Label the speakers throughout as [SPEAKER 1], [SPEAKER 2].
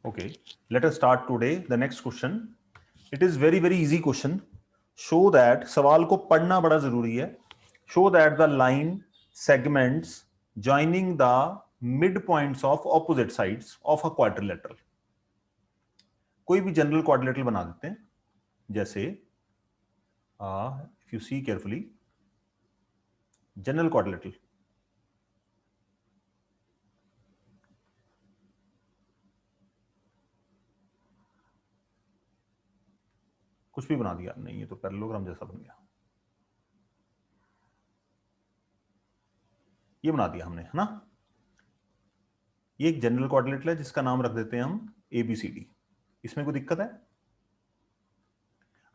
[SPEAKER 1] Okay, let us start today. The next question. It is very easy question. Show that सवाल को पढ़ना बड़ा जरूरी है. Show that the line segments joining the midpoints of opposite sides of a quadrilateral. कोई भी general quadrilateral बना देते हैं. जैसे if you see carefully, general quadrilateral. कुछ भी बना दिया नहीं, ये तो पैरेललोग्राम जैसा बन गया. ये बना दिया हमने, है ना. ये एक जनरल क्वाड्रिलेटरल है जिसका नाम रख देते हैं हम ABCD. इसमें कोई दिक्कत है?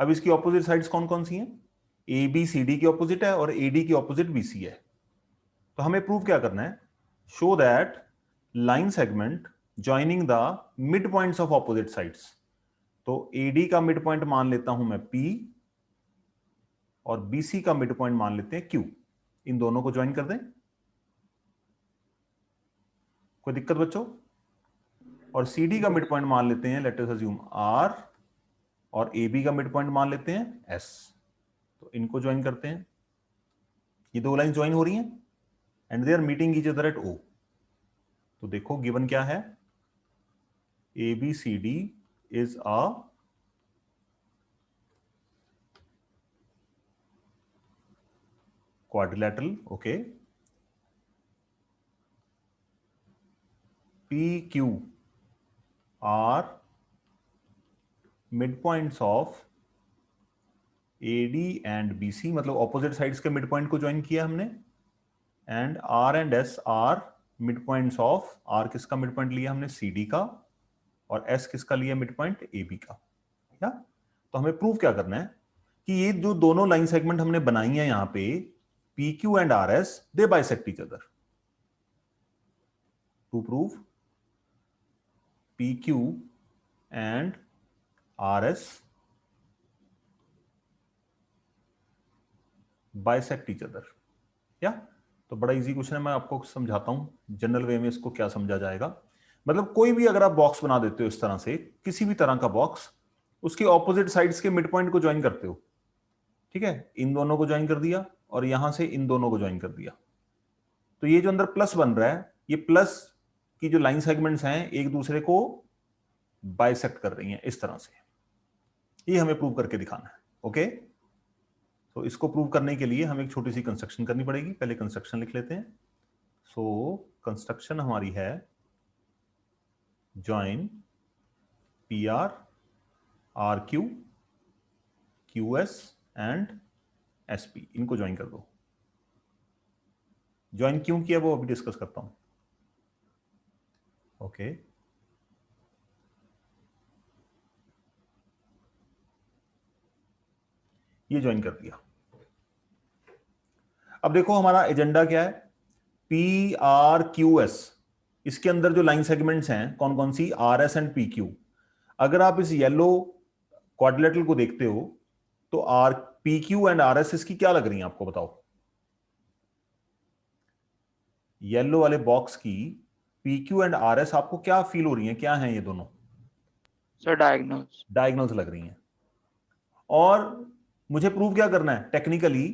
[SPEAKER 1] अब इसकी ऑपोजिट साइड्स कौन कौन सी हैं? ABCD की ऑपोजिट है और AD की ऑपोजिट BC है. तो हमें प्रूव क्या करना है? Show that line segment joining the mid points of opposite sides. तो AD का मिड पॉइंट मान लेता हूं मैं P और BC का मिड पॉइंट मान लेते हैं Q. इन दोनों को ज्वाइन कर दें. कोई दिक्कत बच्चों? और CD का मिड पॉइंट मान लेते हैं, लेट अस अज्यूम R, और AB का मिड पॉइंट मान लेते हैं S. तो इनको ज्वाइन करते हैं. ये दो लाइन ज्वाइन हो रही हैं and they are meeting each other at O. तो देखो गिवन क्या है? ABCD is a quadrilateral. Okay. PQ are midpoints of AD and BC, मतलब ऑपोजिट साइड्स के मिड पॉइंट को ज्वाइन किया हमने. And R and S are mid points of, R किसका मिड पॉइंट लिया हमने? CD का. और S किसका लिया मिड पॉइंट? AB का. या तो हमें प्रूव क्या करना है कि ये जो दोनों लाइन सेगमेंट हमने बनाई है यहां पे PQ and RS, they bisect each other. To prove PQ and RS bisect each other. या तो बड़ा इजी क्वेश्चन है, मैं आपको समझाता हूं जनरल वे में इसको क्या समझा जाएगा. मतलब कोई भी अगर आप बॉक्स बना देते हो इस तरह से, किसी भी तरह का बॉक्स, उसकी ऑपोजिट साइड्स के मिड पॉइंट को ज्वाइन करते हो. ठीक है, इन दोनों को ज्वाइन कर दिया और यहां से इन दोनों को ज्वाइन कर दिया. तो ये जो अंदर प्लस बन रहा है, ये प्लस की जो लाइन सेगमेंट्स हैं एक दूसरे को बाइसेक्ट कर रही हैं इस तरह से. ये हमें प्रूव करके दिखाना है. ओके, तो इसको प्रूव करने के लिए हमें एक छोटी सी कंस्ट्रक्शन करनी पड़ेगी. पहले कंस्ट्रक्शन लिख लेते हैं. सो कंस्ट्रक्शन हमारी है join PR RQ QS and SP. इनको ज्वाइन कर दो. ज्वाइन क्यों किया वो अभी डिस्कस करता हूं. ओके, ये ज्वाइन कर दिया. अब देखो हमारा एजेंडा क्या है? PRQS, इसके अंदर जो लाइन सेगमेंट्स हैं कौन कौन सी? RS and PQ. अगर आप इस येलो क्वाड्रिलेटरल को देखते हो तो PQ एंड RS इसकी क्या लग रही है आपको बताओ? येलो वाले बॉक्स की PQ एंड RS आपको क्या फील हो रही है? क्या है ये दोनों?
[SPEAKER 2] Sir diagonals.
[SPEAKER 1] डायगोनल्स लग रही हैं. और मुझे प्रूव क्या करना है टेक्निकली?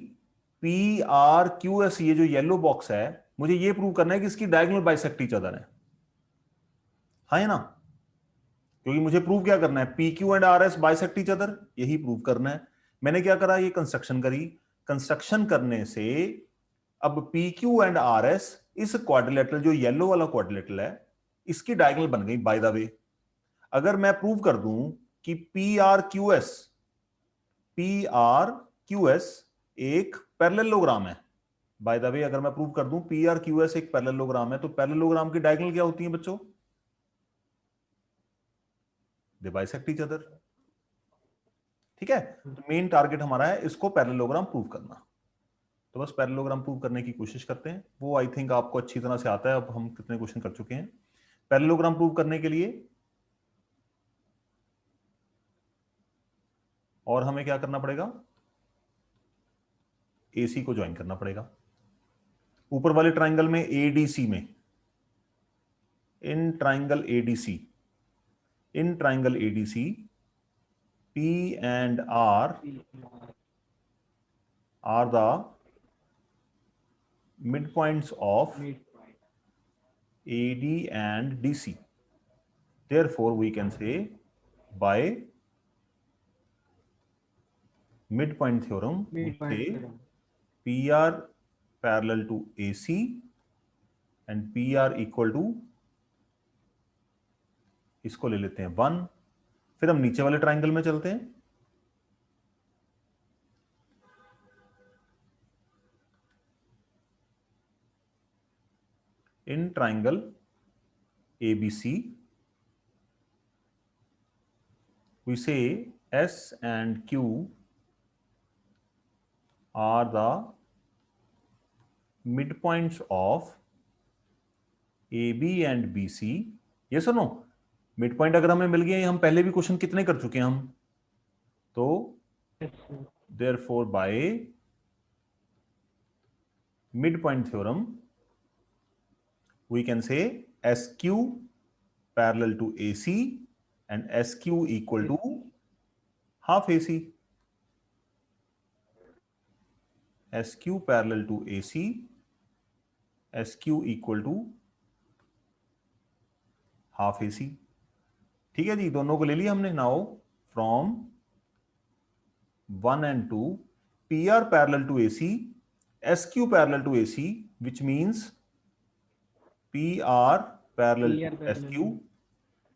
[SPEAKER 1] PRQS, ये जो येलो बॉक्स है, मुझे ये प्रूव करना है कि इसकी डायगोनल बाइसेक्ट ईच अदर है. हाँ ना? क्योंकि मुझे प्रूव क्या करना है? PQ and RS bisect each other. यही प्रूव करना है. मैंने क्या करा? ये कंस्ट्रक्शन करी. कंस्ट्रक्शन करने से अब PQ एंड RS, इस क्वाड्रिलेटरल जो येलो वाला क्वाड्रिलेटरल है, इसकी डायगोनल बन गई. बाय द वे, अगर मैं प्रूव कर दूं कि PRQS एक पैरेललोग्राम है. बाय द वे, अगर मैं प्रूव कर दूं PRQS एक पैरेललोग्राम है, तो पैरेललोग्राम की डायगोनल क्या होती है बच्चों? दे बाइसेक्ट ईच अदर. ठीक है, तो मेन टारगेट हमारा है इसको पैरेललोग्राम प्रूव करना. तो बस पैरेललोग्राम प्रूव करने की कोशिश करते हैं. वो आई थिंक आपको अच्छी तरह से आता है. अब हम कितने क्वेश्चन कर चुके हैं. पैरेललोग्राम प्रूव करने के लिए और हमें क्या करना पड़ेगा? AC को ज्वाइन करना पड़ेगा. ऊपर वाले ट्राइंगल में ADC में, in triangle ADC in triangle ADC, P and R are the midpoints of AD and DC. Therefore, we can say by midpoint theorem, we say PR parallel to AC and PR equal to, इसको ले लेते हैं 1। फिर हम नीचे वाले triangle में चलते हैं। In triangle ABC, we say S and Q are the midpoints of AB and BC। ये सुनो, मिड अगर हमें मिल गए, हम पहले भी क्वेश्चन कितने कर चुके हैं हम, तो therefore by midpoint theorem we can say SQ parallel to AC and SQ equal to half AC। SQ parallel to AC, SQ equal to half AC। ठीक है जी, दोनों को ले लिया हमने। Now from 1 and 2, PR parallel to AC, SQ parallel to AC, which means PR parallel to SQ,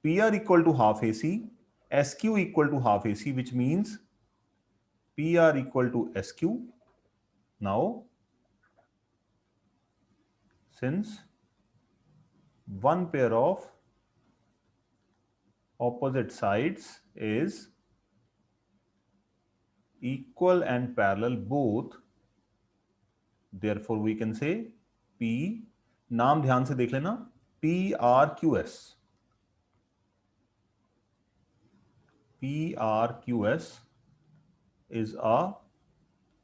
[SPEAKER 1] PR equal to half AC, SQ equal to half AC, which means PR equal to SQ। Now, since one pair of opposite sides is equal and parallel both, therefore we can say P, नाम ध्यान से देख लेना, PRQS। PRQS is a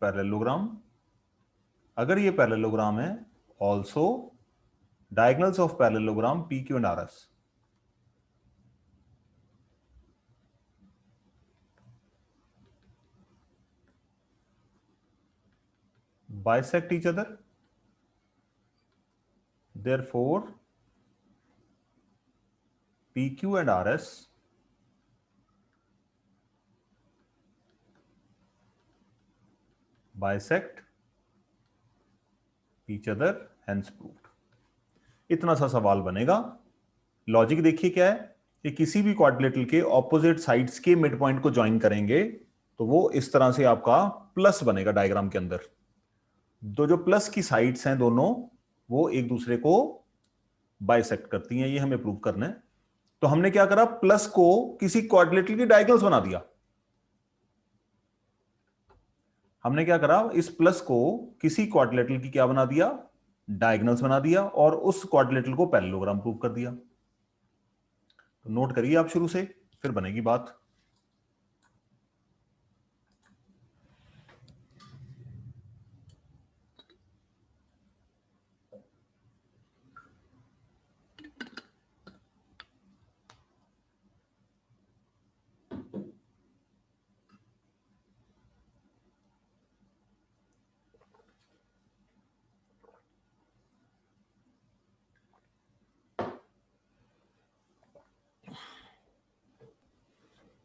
[SPEAKER 1] parallelogram। अगर ये parallelogram है, also diagonals of parallelogram PQ and RS। bisect each other, therefore PQ and RS bisect each other, hence proved। इतना सा सवाल बनेगा। लॉजिक देखिए क्या है कि किसी भी क्वाड्रिलेटरल के ऑपोजिट साइड्स के मिड पॉइंट को ज्वाइन करेंगे तो वो इस तरह से आपका प्लस बनेगा डायग्राम के अंदर। जो प्लस की साइड्स हैं दोनों, वो एक दूसरे को बाइसेक्ट करती हैं। ये हमें प्रूव करना है। तो हमने क्या करा, प्लस को किसी क्वाड्रिलेटरल की डायगोनल्स बना दिया। हमने क्या करा, इस प्लस को किसी क्वाड्रिलेटरल की क्या बना दिया, डायगोनल्स बना दिया, और उस क्वाड्रिलेटरल को पैरेललोग्राम प्रूव कर दिया। तो नोट करिए आप शुरू से, फिर बनेगी बात।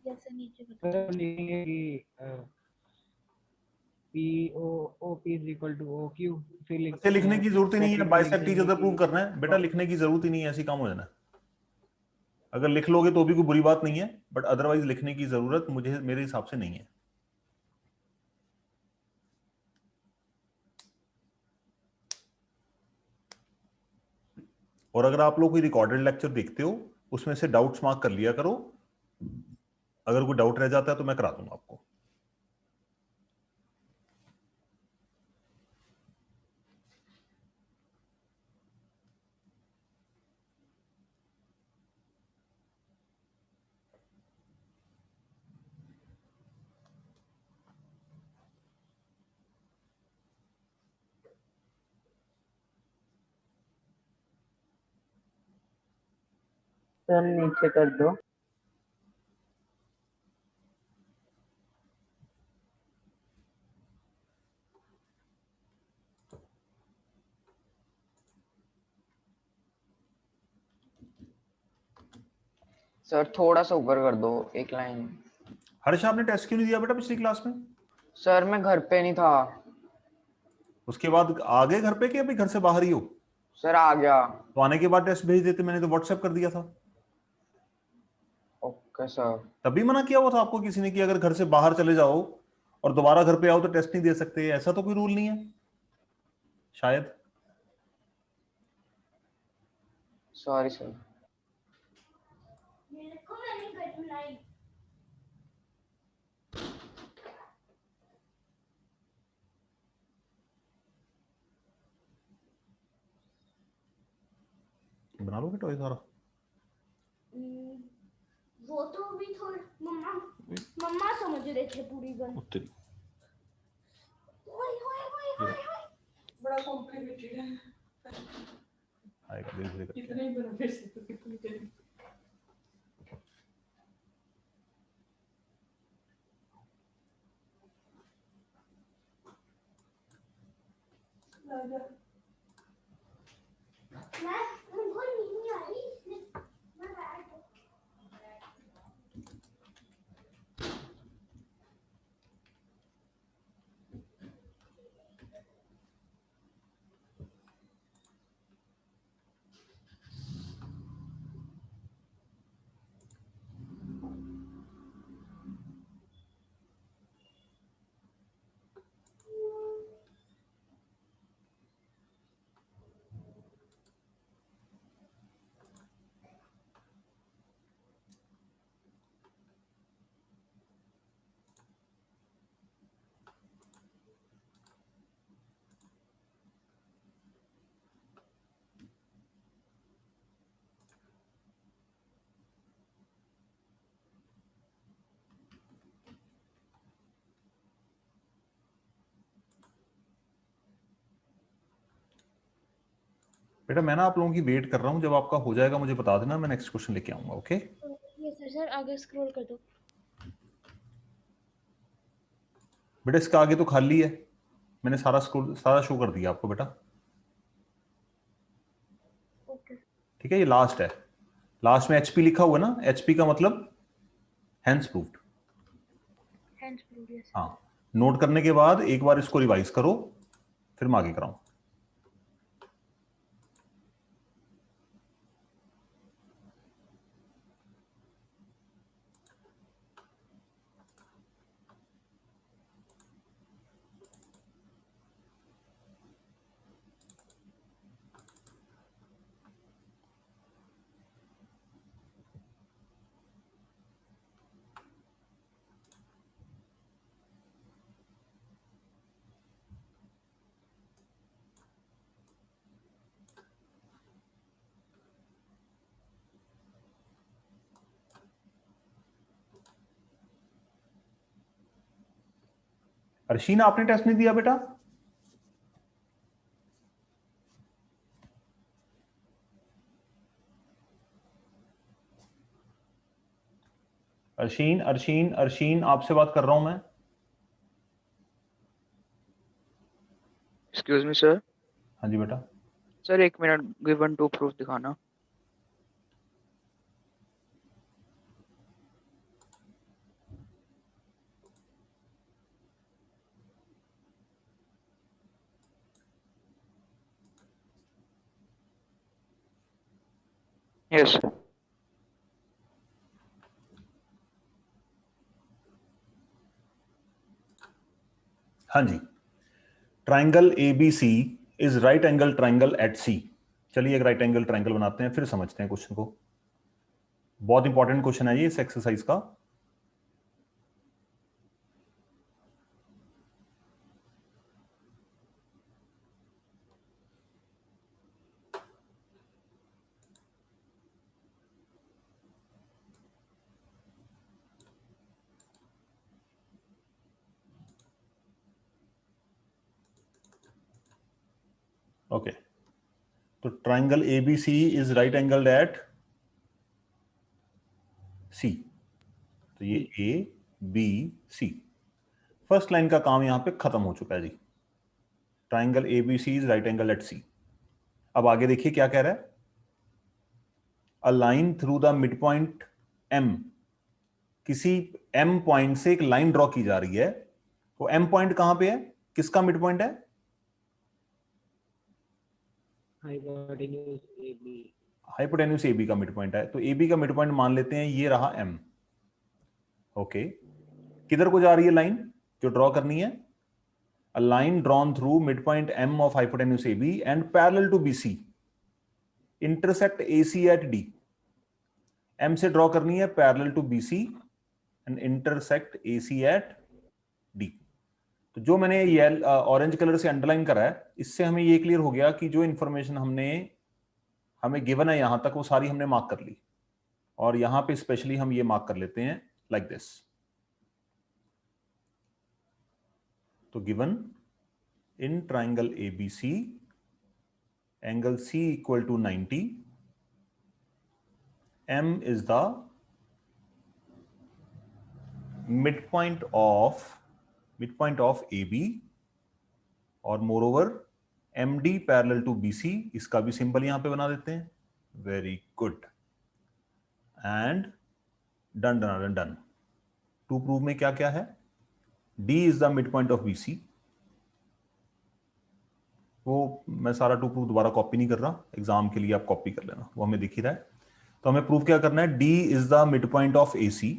[SPEAKER 3] जैसे नीचे लिखेंगे कि POP is equal to OQ, फिर
[SPEAKER 1] लिखने की जरूरत ही नहीं है, बाइसेक्ट ईच अदर प्रूव करना है बेटा। लिखने की जरूरत ही नहीं है, ऐसी काम हो जाना। अगर लिख लोगे तो भी कोई बुरी बात नहीं है, बट अदरवाइज लिखने की जरूरत मुझे मेरे हिसाब से नहीं है। और अगर आप लोग कोई रिकॉर्डेड लेक्चर देखते हो, उसमें से डाउट्स मार्क कर लिया करो। अगर कोई डाउट रह जाता है तो मैं करा दूंगा आपको।
[SPEAKER 2] सर नीचे कर दो। सर थोड़ा सा ऊपर कर दो, एक लाइन।
[SPEAKER 1] हर्ष आपने टेस्ट क्यों नहीं दिया बेटा पिछली क्लास में?
[SPEAKER 2] सर मैं घर पे नहीं था।
[SPEAKER 1] उसके बाद आ गए घर पे कि अभी घर से बाहर ही हो?
[SPEAKER 2] सर आ गया।
[SPEAKER 1] तो आने के बाद टेस्ट भेज देते, मैंने तो व्हाट्सएप कर दिया था।
[SPEAKER 2] Okay sir.
[SPEAKER 1] तभी मना किया हुआ था आपको किसी ने कि अगर घर से बाहर चले जाओ और दोबारा घर पे आओ तो टेस्ट नहीं दे सकते, ऐसा तो कोई रूल नहीं है शायद।
[SPEAKER 2] Sorry sir.
[SPEAKER 1] बना लोगे टॉय सारा?
[SPEAKER 4] वो तो भी थोड़ा मम्मा मम्मा समझ रहे थे पूरी गन।
[SPEAKER 1] उत्तरी
[SPEAKER 4] ओए ओए ओए ओए ओए।
[SPEAKER 5] बड़ा कॉम्प्लिकेटेड है।
[SPEAKER 1] आएगा धीरे धीरे करके।
[SPEAKER 5] इतना ही बना फिर से तो कितनी देर।
[SPEAKER 4] मैं उनको नहीं आई इसलिए मैं बैठ गई।
[SPEAKER 1] बेटा मैं ना आप लोगों की वेट कर रहा हूं, जब आपका हो जाएगा मुझे बता देना, मैं नेक्स्ट क्वेश्चन लेके आऊंगा। ओके
[SPEAKER 4] ये सर आगे स्क्रॉल कर दो।
[SPEAKER 1] बेटा इसका आगे तो खाली है, मैंने सारा स्क्रोल सारा शो कर दिया आपको बेटा।
[SPEAKER 4] ओके।
[SPEAKER 1] ठीक है, ये लास्ट है, लास्ट में एचपी लिखा हुआ है ना, एचपी का मतलब hands proved.
[SPEAKER 4] Hands prove. Yes.
[SPEAKER 1] हाँ, नोट करने के बाद एक बार इसको रिवाइज करो, फिर मैं आगे कराऊं। अर्शीना आपने टेस्ट नहीं दिया बेटा? अर्शीन अर्शीन अर्शीन आपसे बात कर रहा हूं मैं।
[SPEAKER 2] Excuse me sir.
[SPEAKER 1] हाँ जी बेटा।
[SPEAKER 2] Sir 1 minute, given to proof दिखाना। यस।
[SPEAKER 1] हाँ जी, triangle ABC is right angle triangle at C. चलिए एक राइट एंगल ट्राइंगल बनाते हैं, फिर समझते हैं क्वेश्चन को। बहुत इंपॉर्टेंट क्वेश्चन है ये इस एक्सरसाइज का। ओके, तो triangle ABC is right angled at C. तो ये A B C, first line का काम यहां पे खत्म हो चुका है जी। Triangle ABC is right angle at C. अब आगे देखिए क्या कह रहा है। A line through the mid point M, किसी एम पॉइंट से एक लाइन ड्रॉ की जा रही है, तो एम पॉइंट कहां पे है, किसका मिड पॉइंट है?
[SPEAKER 3] Hypotenuse AB।
[SPEAKER 1] Hypotenuse A B का मिड पॉइंट है, तो ए बी का मिड पॉइंट मान लेते हैं ये रहा एम। ओके, किधर को जा रही है लाइन जो ड्रॉ करनी है? A line drawn through mid point M of hypotenuse A B and parallel to B C, intersect A C at D. M से ड्रॉ करनी है parallel to B C and intersect A C at D. तो जो मैंने ये orange colour से underline करा है, इससे हमें ये क्लियर हो गया कि जो इंफॉर्मेशन हमें गिवन है यहां तक, वो सारी हमने मार्क कर ली, और यहां पे स्पेशली हम ये मार्क कर लेते हैं लाइक दिस। तो given in triangle ABC, angle C equal to 90, M is the midpoint of AB, और moreover MD parallel to BC, इसका भी सिंबल यहां पे बना देते हैं। Very good, and done done done done. To prove में क्या क्या है? D is the midpoint of BC, वो मैं सारा टू प्रूव दोबारा कॉपी नहीं कर रहा, एग्जाम के लिए आप कॉपी कर लेना, वो हमें दिख ही रहा है। तो हमें प्रूव क्या करना है? D is the mid point of AC।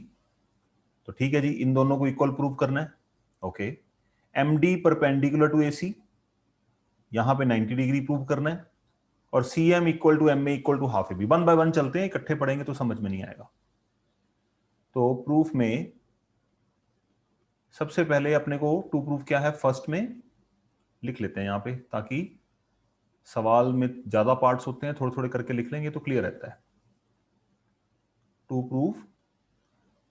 [SPEAKER 1] तो ठीक है जी, इन दोनों को इक्वल प्रूव करना है। Okay, MD perpendicular to AC, यहां पे 90 डिग्री प्रूव करना है, और CM equal to MA equal to half AB। 1 by 1 चलते हैं, इकट्ठे पढ़ेंगे तो समझ में नहीं आएगा। तो प्रूफ में सबसे पहले अपने को टू प्रूफ क्या है फर्स्ट में लिख लेते हैं यहां पे, ताकि सवाल में ज्यादा पार्ट्स होते हैं, थोड़े थोड़े करके लिख लेंगे तो क्लियर रहता है। To proof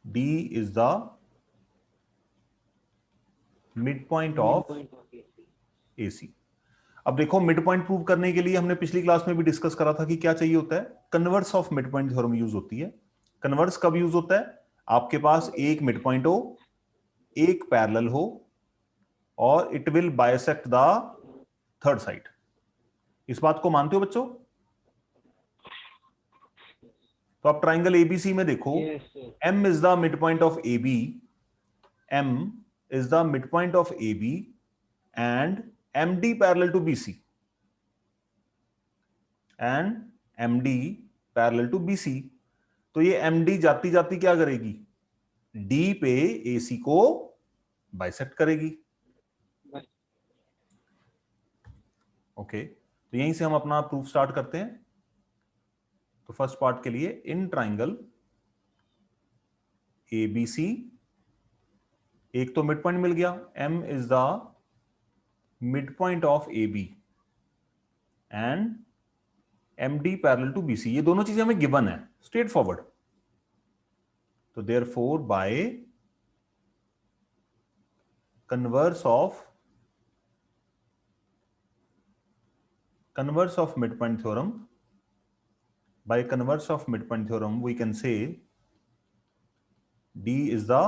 [SPEAKER 1] D is the midpoint of AC। अब देखो, मिड पॉइंट प्रूव करने के लिए हमने पिछली क्लास में भी डिस्कस करा था कि क्या चाहिए होता है? Converse of mid point theorem use होती है। कन्वर्स कब यूज होता है? आपके पास एक मिड पॉइंट हो, एक पैरेलल हो, और it will bisect the third side. इस बात को मानते हो बच्चों? तो आप ट्राइंगल ABC में देखो, M is the midpoint of AB, M is the midpoint of AB and MD parallel to BC, and MD parallel to BC। तो ये MD जाती जाती क्या करेगी? D पे AC को बाइसेक्ट करेगी। ओके, तो यहीं से हम अपना प्रूफ स्टार्ट करते हैं। तो फर्स्ट पार्ट के लिए, इन ट्राइंगल ABC, एक तो मिड पॉइंट मिल गया, M is the mid point of AB and MD parallel to BC। ये दोनों चीजें हमें गिवन है, स्ट्रेट फॉरवर्ड। तो therefore by converse of mid point theorem, by converse of midpoint theorem we can say D is the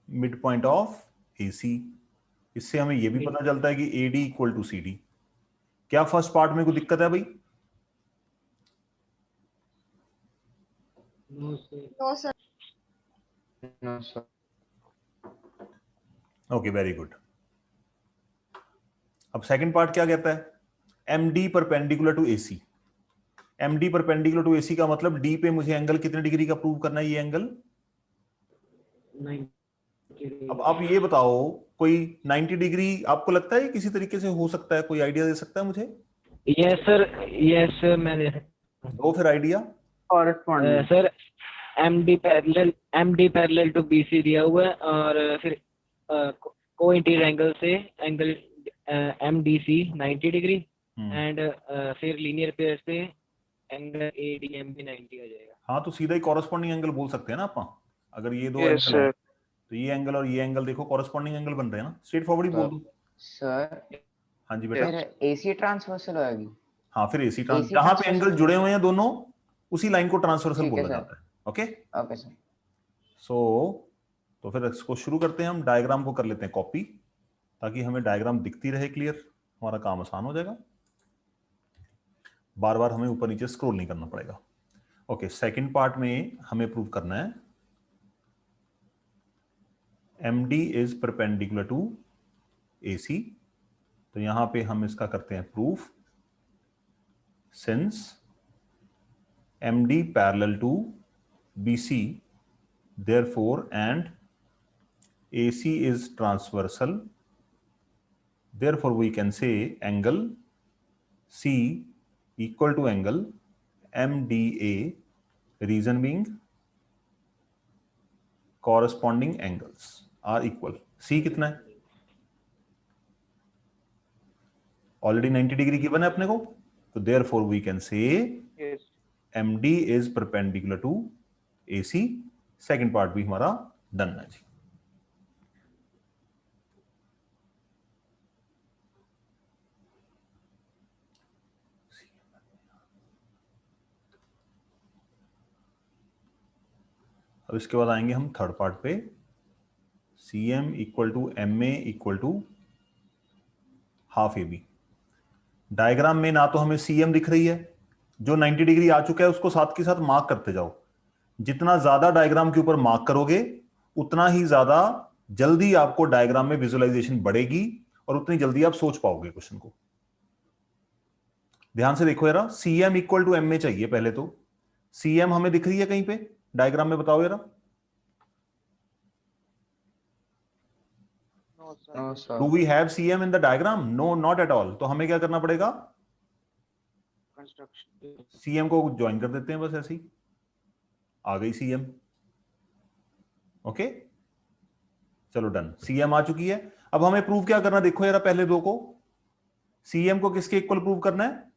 [SPEAKER 1] midpoint of AC। इससे हमें यह भी पता चलता है कि AD इक्वल टू CD। क्या फर्स्ट पार्ट में कोई दिक्कत है भाई?
[SPEAKER 3] No sir.
[SPEAKER 4] No sir.
[SPEAKER 2] No, sir.
[SPEAKER 1] Okay, very good. अब सेकंड पार्ट क्या कहता है? MD perpendicular to AC। MD perpendicular to AC का मतलब D पे मुझे एंगल कितने डिग्री का प्रूव करना है? ये एंगल
[SPEAKER 3] 90।
[SPEAKER 1] अब आप ये बताओ, कोई 90 डिग्री आपको लगता है किसी तरीके से हो सकता है? कोई आइडिया दे सकता है मुझे?
[SPEAKER 3] यस सर, मैं दे सकता
[SPEAKER 1] दो फिर idea.
[SPEAKER 2] Corresponding.
[SPEAKER 3] Sir MD parallel to BC दिया हुआ है, और फिर को इंटीरियर एंगल से एंगल MDC 90 डिग्री, एंड फिर लीनियर पेयर से एंगल ADM भी 90 आ जाएगा।
[SPEAKER 1] हाँ, तो सीधा ही कॉरेस्पॉन्डिंग एंगल बोल सकते हैं ना अपन। अगर ये दो
[SPEAKER 2] Yes,
[SPEAKER 1] एंगल है,
[SPEAKER 2] sir.
[SPEAKER 1] तो ये एंगल और ये एंगल देखो कॉरेस्पॉन्डिंग एंगल बन रहे हैं ना, स्ट्रेट फॉरवर्ड ही बोल दो।
[SPEAKER 2] सर,
[SPEAKER 1] हाँ जी बेटा।
[SPEAKER 2] फिर AC ट्रांसवर्सल होगी।
[SPEAKER 1] हाँ, फिर AC ट्रांस,
[SPEAKER 2] AC
[SPEAKER 1] जहां पे
[SPEAKER 2] transversal
[SPEAKER 1] एंगल जुड़े हुए हैं दोनों, उसी लाइन को ट्रांसवर्सल
[SPEAKER 2] ठीक है
[SPEAKER 1] बोला
[SPEAKER 2] सर।
[SPEAKER 1] जाता है। Okay,
[SPEAKER 2] okay sir.
[SPEAKER 1] तो फिर इसको शुरू करते हैं हम। डायग्राम को कर लेते हैं कॉपी, ताकि हमें डायग्राम दिखती रहे क्लियर, हमारा काम आसान हो जाएगा, बार बार हमें ऊपर नीचे स्क्रॉल नहीं करना पड़ेगा। ओके, सेकंड पार्ट में हमें प्रूव करना है MD is perpendicular to AC। तो यहां पे हम इसका करते हैं proof, since MD parallel to BC therefore and AC is transversal, therefore we can say angle C equal to angle MDA, reason being corresponding angles are equal। C कितना है? Already 90 degree given है अपने को, तो therefore we can say
[SPEAKER 2] Yes.
[SPEAKER 1] MD is perpendicular to AC। Second part भी हमारा done है जी। अब इसके बाद आएंगे हम थर्ड पार्ट पे, CM equal to MA equal to half AB। Diagram में ना तो हमें CM दिख रही है, जो 90 डिग्री आ चुका है उसको साथ के साथ मार्क करते जाओ। जितना ज्यादा डायग्राम के ऊपर मार्क करोगे उतना ही ज्यादा जल्दी आपको डायग्राम में विजुअलाइजेशन बढ़ेगी और उतनी जल्दी आप सोच पाओगे क्वेश्चन को। ध्यान से देखो यार, CM इक्वल टू MA चाहिए पहले तो। CM हमें दिख रही है कहीं पे डायग्राम में? बताओ यार।
[SPEAKER 2] No, sir.
[SPEAKER 1] Do we have CM in the diagram? No, not at all. तो हमें क्या करना पड़ेगा? CM को ज्वाइन कर देते हैं बस ऐसे ही, आ गई CM। ओके, चलो डन, CM आ चुकी है। अब हमें प्रूव क्या करना, देखो यार पहले दो को। CM को किसके इक्वल प्रूव करना है?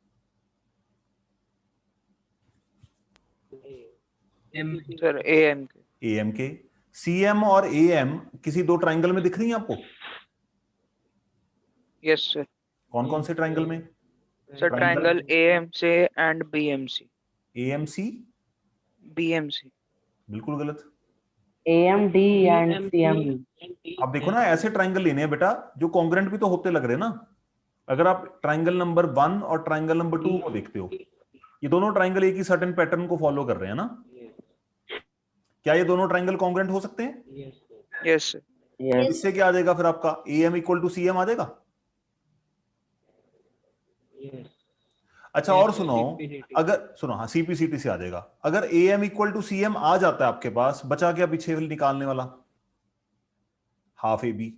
[SPEAKER 6] सर AM के।
[SPEAKER 1] AM के। CM और AM किसी दो ट्राइंगल में दिख रही हैं आपको?
[SPEAKER 6] Yes sir.
[SPEAKER 1] कौन कौन से ट्राइंगल में?
[SPEAKER 6] Sir triangle AMC and BMC।
[SPEAKER 1] AMC?
[SPEAKER 6] BMC।
[SPEAKER 1] बिल्कुल गलत।
[SPEAKER 2] AMD and CM.
[SPEAKER 1] अब देखो ना, ऐसे ट्राइंगल लेने हैं बेटा जो कॉन्ग्रेंट भी तो होते लग रहे हैं ना। अगर आप ट्राइंगल नंबर 1 और ट्राइंगल नंबर 2 को देखते हो, ये दोनों ट्राइंगल एक ही सर्टेन पैटर्न को फॉलो कर रहे हैं ना। क्या ये दोनों ट्राइंगल कॉन्ग्रेंट हो सकते हैं?
[SPEAKER 6] Yes sir.
[SPEAKER 2] Yes.
[SPEAKER 1] इससे क्या आ जाएगा फिर आपका? AM इक्वल टू CM आ जाएगा। अच्छा, और सुनो, अगर सुनो, हाँ CPCT से आ जाएगा। अगर AM इक्वल टू CM आ जाता है आपके पास, बचा क्या पीछे निकालने वाला? Half AB।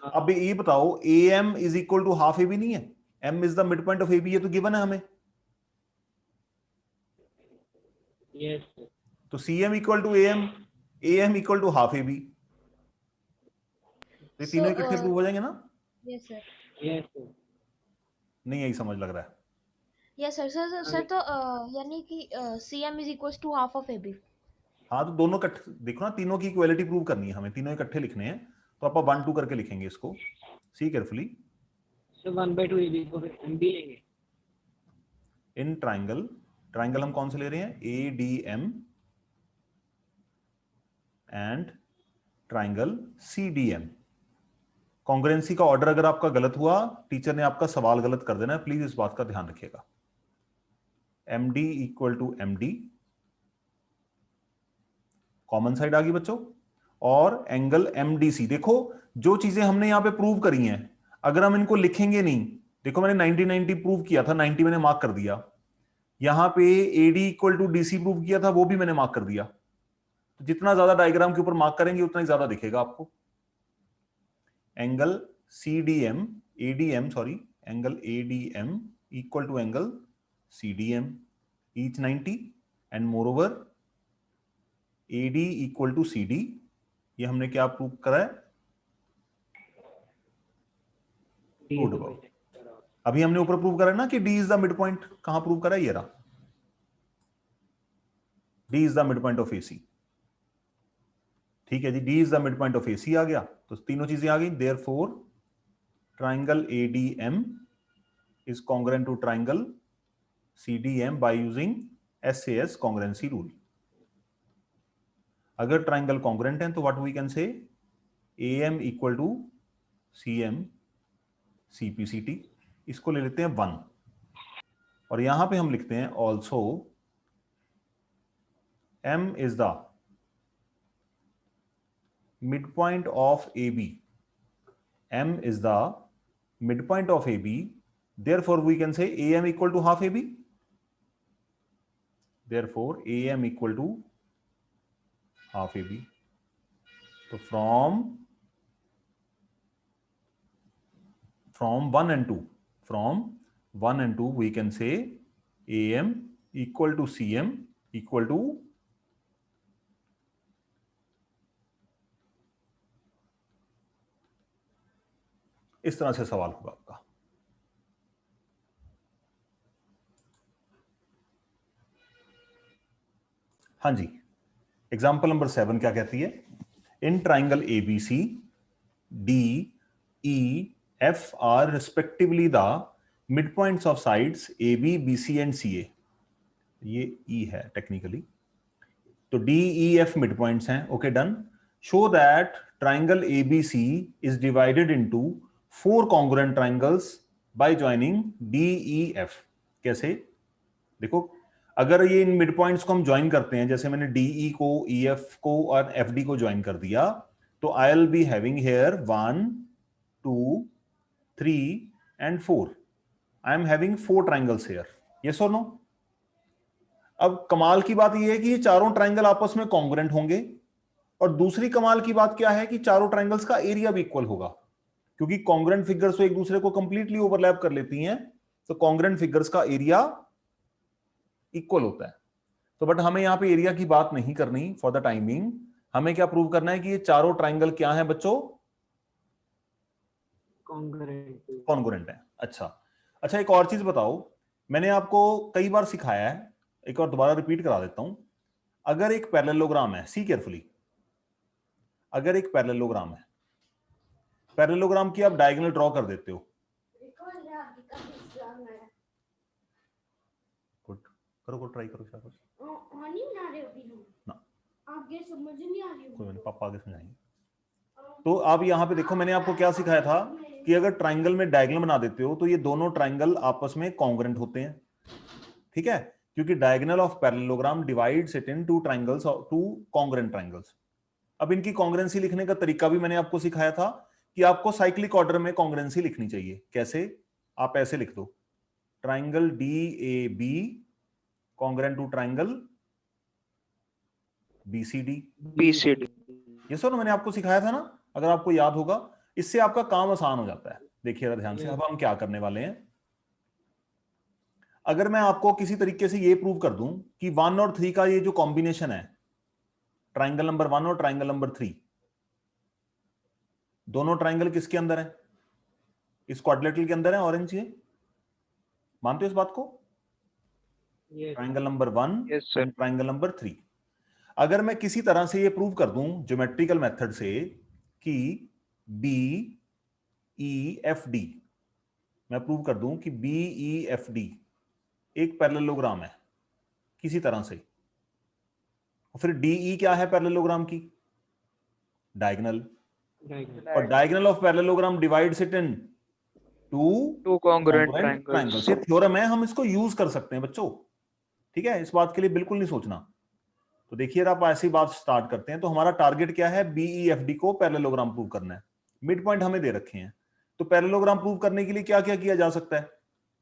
[SPEAKER 1] अब ये बताओ, AM is equal to half AB नहीं है? M is the mid point of AB, ये तो गिवन है हमें। तो CM equal to AM equal to half AB। ये तीनों इकट्ठे प्रूव हो जाएंगे ना?
[SPEAKER 4] Yes sir.
[SPEAKER 1] नहीं, यही समझ लग रहा है।
[SPEAKER 4] Yes sir. सर तो यानी कि CM is equals to half of AB।
[SPEAKER 1] हाँ, तो दोनों इकट्ठे देखो ना, तीनों की इक्वालिटी प्रूव करनी है हमें, तीनों इकट्ठे लिखने हैं। तो आप 1 2 करके लिखेंगे इसको, सी केयरफुली।
[SPEAKER 3] So 1/2 AB को फिर MB लेंगे।
[SPEAKER 1] इन ट्राइंगल हम कौन से ले रहे हैं? ADM and triangle CDM। कॉन्ग्रेंसी का ऑर्डर अगर आपका गलत हुआ, टीचर ने आपका सवाल गलत कर देना है, प्लीज इस बात का ध्यान रखिएगा। MD equal to MD, common side आ गई बच्चों, और एंगल MDC। देखो जो चीजें हमने यहां पे प्रूव करी हैं, अगर हम इनको लिखेंगे नहीं, देखो मैंने 90 प्रूव किया था, 90 मैंने मार्क कर दिया। यहां पे AD equal to DC prove किया था, वो भी मैंने मार्क कर दिया। तो जितना ज्यादा डायग्राम के ऊपर मार्क करेंगे उतना ही ज्यादा दिखेगा आपको। Angle angle ADM equal to angle CDM, each 90, and moreover AD equal to CD। ये हमने क्या प्रूव करा है? Good about. अभी हमने ऊपर प्रूव करा है ना कि D is the mid point. कहां प्रूव करा है? ये रहा, D is the mid point of AC। ठीक है जी, D is the mid point of AC आ गया, तो तीनों चीजें आ गई। Therefore triangle ADM is congruent to triangle CDM by using SAS congruency rule. अगर ट्राइंगल कॉन्ग्रेंट है तो what we can say? AM equal to CM CPCT। इसको ले लेते हैं 1, और यहां पे हम लिखते हैं also M is the midpoint of AB. M is the midpoint of AB. Therefore, we can say AM equal to half AB. Therefore, AM equal to half AB. So from 1 and 2, from 1 and 2, we can say AM equal to CM equal to इस तरह से सवाल होगा आपका। हाँ जी, example number 7 क्या कहती है? In triangle ABC, DEF are respectively the midpoints of sides AB, BC and CA. ये E है टेक्निकली, तो DEF midpoints हैं। Okay done. Show that triangle ABC is divided into 4 congruent triangles by joining DEF। कैसे? देखो, अगर ये in mid points को हम ज्वाइन करते हैं, जैसे मैंने DE को, EF को और FD को ज्वाइन कर दिया, तो I will be having here 1 2 3 and 4। I am having 4 triangles here. Yes और नो? अब कमाल की बात यह है कि ये चारों ट्राइंगल आपस में कॉन्ग्रुएंट होंगे, और दूसरी कमाल की बात क्या है कि चारों ट्राइंगल्स का एरिया भी इक्वल होगा, क्योंकि कॉन्ग्रुएंट फिगर्स तो एक दूसरे को कंप्लीटली ओवरलैप कर लेती हैं, तो कॉन्ग्रुएंट फिगर्स का एरिया इक्वल होता है। तो बट हमें यहां पे एरिया की बात नहीं करनी फॉर द टाइमिंग। हमें क्या प्रूव करना है कि ये चारों ट्राइंगल क्या है बच्चों? कॉन्ग्रुएंट है। अच्छा, एक और चीज बताओ, मैंने आपको कई बार सिखाया है, एक और दोबारा रिपीट करा देता हूं। अगर एक पैरेललोग्राम है, सी केयरफुली, अगर एक पैरेललोग्राम है, पैरेललोग्राम की आप डायगोनल ड्रॉ कर देते हो, करो ट्राई करो शाबाश।
[SPEAKER 4] नहीं बना रहे अभी हम
[SPEAKER 1] ना,
[SPEAKER 4] आगे समझ नहीं आ रही
[SPEAKER 1] कोई नहीं, पापा आगे समझाएंगे। तो आप यहां पे देखो, मैंने आपको क्या सिखाया था कि अगर ट्राइंगल में डायगोनल बना देते हो तो ये दोनों ट्राइंगल आपस में कॉन्ग्रुएंट होते हैं, ठीक है, क्योंकि diagonal of parallelogram divides it in 2 triangles, 2 congruent triangles. अब इनकी कॉन्ग्रुएंसी लिखने का तरीका भी मैंने आपको सिखाया था कि आपको साइक्लिक ऑर्डर में कॉन्ग्रुएंसी लिखनी चाहिए। कैसे? आप ऐसे लिख दो, triangle DAB congruent to triangle BCD। ये सर मैंने आपको सिखाया था ना, अगर आपको याद होगा, इससे आपका काम आसान हो जाता है। देखिए ध्यान से, अब हम क्या करने वाले हैं। अगर मैं आपको किसी तरीके से ये प्रूव कर दूं कि 1 और 3 का ये जो कॉम्बिनेशन है, ट्राइंगल नंबर 1 और ट्राइंगल नंबर 3, दोनों ट्राइंगल किसके अंदर है? इस क्वाड्रिलेटरल के अंदर है, ऑरेंज ये। मानते हो इस बात को? Triangle number 1 and triangle number 3। अगर मैं किसी तरह से ये प्रूव कर दूं ज्योमेट्रिकल मेथड से कि BEFD, मैं प्रूव कर दूं कि BEFD एक पैरेललोग्राम है किसी तरह से, और फिर DE क्या है पैरेललोग्राम की? डायगोनल। और diagonal of parallelogram divides it in 2
[SPEAKER 6] congruent
[SPEAKER 1] triangles. ये थ्योरम है, हम इसको यूज कर सकते हैं बच्चों, ठीक है, इस बात के लिए बिल्कुल नहीं सोचना। तो देखिए आप ऐसी बात स्टार्ट करते हैं, तो हमारा टारगेट क्या है? BEFD को पैरेललोग्राम प्रूव करना है। मिड पॉइंट हमें दे रखे हैं, तो पैरेललोग्राम प्रूव करने के लिए क्या क्या किया जा सकता है?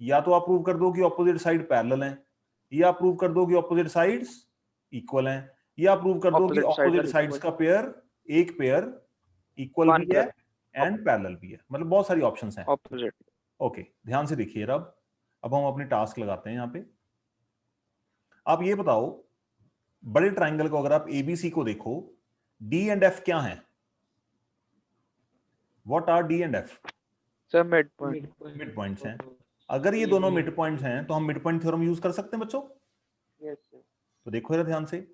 [SPEAKER 1] या तो आप प्रूव कर दो कि ऑपोजिट साइड पैरेलल हैं, या प्रूव कर दो कि ऑपोजिट साइड्स इक्वल हैं, या प्रूव कर दो कि ऑपोजिट साइड्स का पेयर, एक पेयर इक्वल भी है एंड पैरेलल भी है। मतलब बहुत सारी ऑप्शंस हैं।
[SPEAKER 6] ऑपोजिट।
[SPEAKER 1] ओके, ध्यान से देखिए। अब हम अपनी टास्क लगाते हैं। यहां पे आप ये बताओ, बड़े ट्राइंगल को अगर आप ABC को देखो, D एंड F क्या है? What are D and F?
[SPEAKER 6] Sir mid point.
[SPEAKER 1] Mid points हैं। अगर ये दोनों मिड पॉइंट्स हैं तो हम मिड पॉइंट थ्योरम यूज कर सकते हैं बच्चों।
[SPEAKER 6] Yes sir.
[SPEAKER 1] तो देखो जरा ध्यान से,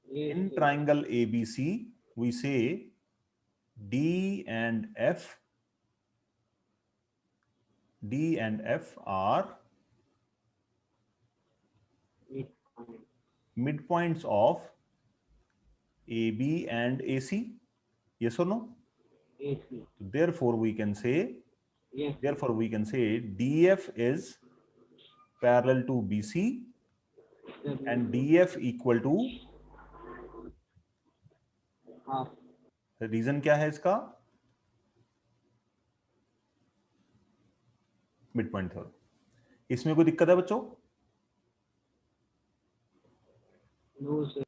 [SPEAKER 1] इन ट्राइंगल ABC वी से D and F are midpoints of AB and AC. Yes or no? Therefore we can say DF is parallel to BC and DF equal to
[SPEAKER 3] half.
[SPEAKER 1] Reason क्या है इसका? Mid point theorem. इसमें कोई दिक्कत है बच्चों?
[SPEAKER 3] No sir.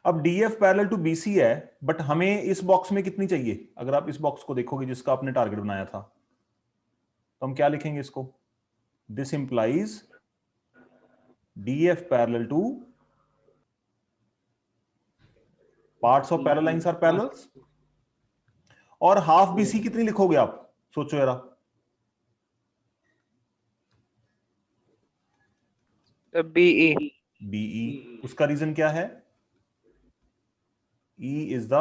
[SPEAKER 1] अब DF parallel to BC है, बट हमें इस बॉक्स में कितनी चाहिए? अगर आप इस बॉक्स को देखोगे जिसका आपने टारगेट बनाया था, तो हम क्या लिखेंगे इसको? This implies DF parallel to parts of parallel lines are parallels. और हाफ बीसी कितनी लिखोगे आप? सोचो जरा।
[SPEAKER 6] तो BE
[SPEAKER 1] बीई, उसका रीजन क्या है? E is the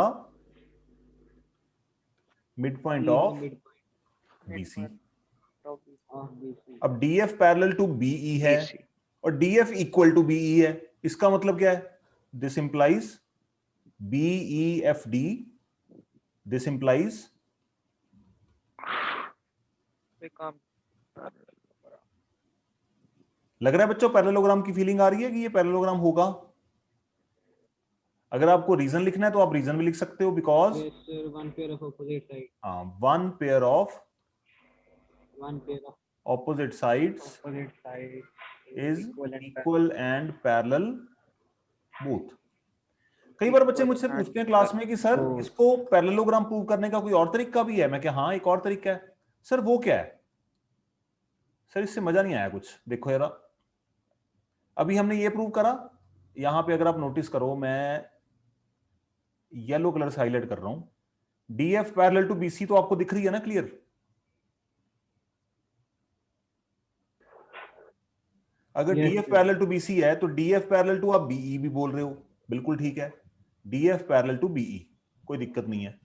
[SPEAKER 1] mid point of BC. अब डीएफ पैरेलल टू बीई है
[SPEAKER 6] BC
[SPEAKER 1] और डीएफ इक्वल टू बीई है, इसका मतलब क्या है? This implies BEFD, this implies
[SPEAKER 6] become
[SPEAKER 1] लग रहा है बच्चों पैरेललोग्राम की फीलिंग आ रही है कि ये पैरेललोग्राम होगा? अगर आपको रीजन लिखना है तो आप रीजन भी लिख सकते हो, because
[SPEAKER 3] one pair of opposite side,
[SPEAKER 1] one pair of
[SPEAKER 3] one pair of
[SPEAKER 1] opposite sides
[SPEAKER 3] opposite side
[SPEAKER 1] is equal and parallel both. कई बार बच्चे मुझसे पूछते हैं क्लास में कि सर इसको पैरेललोग्राम प्रूव करने का कोई और तरीका भी है? मैं क्या हाँ, एक और तरीका है। सर वो क्या है? सर इससे मजा नहीं आया कुछ। देखो यार, अभी हमने ये प्रूव करा, यहां पे अगर आप नोटिस करो, मैं येलो कलर से हाईलाइट कर रहा हूं, डीएफ पैरेलल टू बीसी, तो आपको दिख रही है ना क्लियर? अगर डीएफ पैरेलल टू बीसी है तो डीएफ पैरेलल टू आप बीई भी बोल रहे हो, बिल्कुल ठीक है, डीएफ पैरेलल टू बीई, कोई दिक्कत नहीं है।